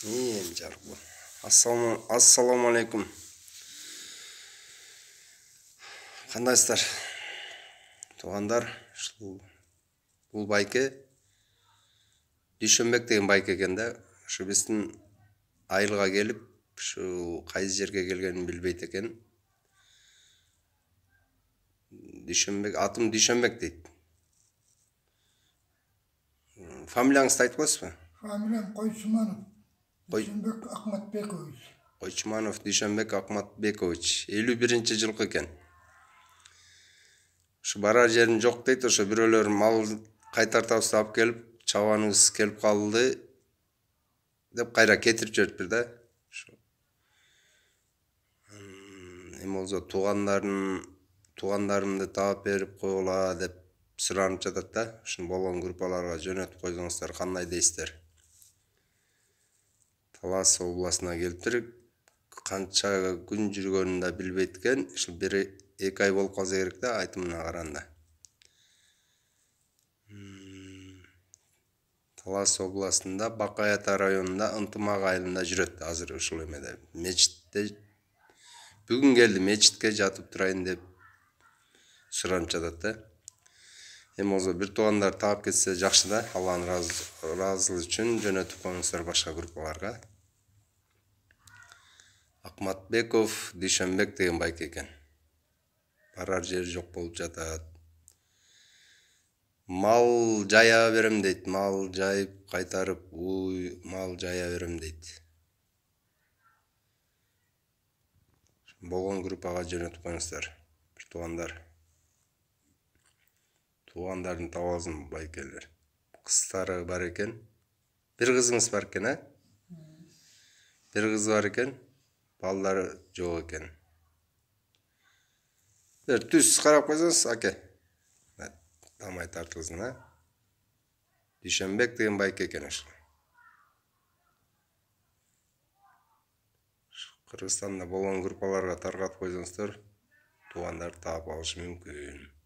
Эми жарык бул. Ассаламу алейкум. Кандайсыздар? Туугандар, бул байке Дүйшөнбек деген байке экен да. Ушу биздин айылга келип, ушу кайсы жерге келгенин билбейт экен. Дүйшөнбек, атым Дүйшөнбек дейт. Фамилияңызды айтып коесузбу? Фамилиям Койчуманов Дүйшөнбек Акматбекович. Койчуманов Дүйшөнбек Акматбекович. 51-жылкы экен. Ушу барар жерим жок дейт, ошо бирөөлөр мал кайтартабыз алып келип, чабаныбыз келип калды деп кайра кетирип жибериптир да. Эми болсо туугандарымды таап берип койгула деп суранып жатат да. Ушун болгон группаларга жөнөтүп койсоңуздар кандай дейсиздер? Талас областына келиптир. Канча күн жүргөнүн да билбейт экен. Ушул 1-2 ай болуп калса керек да, айтымына караганда. Талас областында Бакай Ата районунда Ынтымак айылында жүрөт. Азыр ушул эмеде мечитте бүгүн келди, мечитке жатып турайын деп суранып жатат да. Эми болсо бир туугандар таап кетсе жакшы да. Алланын ыраазылыгы үчүн жөнөтүп коюңуздар башка группаларга. Акматбеков Дүйшөнбек деген байке экен. Барар жери жок болуп жатат. Мал жая берем дейт. Мал жайып кайтарып, мал жая берем дейт. Болгон группага жөнөтүп коюңуздар. Бир туугандар. Туугандарын табалсın байкелер. Кыздары бар экен. Бир кызыңыз бар экен, Бир кыз бар экен. Балдары жок экен. Бир түз карап койсоңуз, аке. Тамай тартылсын, Дүйшөнбек деген байке экен ошо. Кыргызстанда болгон группаларга таркатып койсоңуздар, туугандар таап алышы мүмкүн.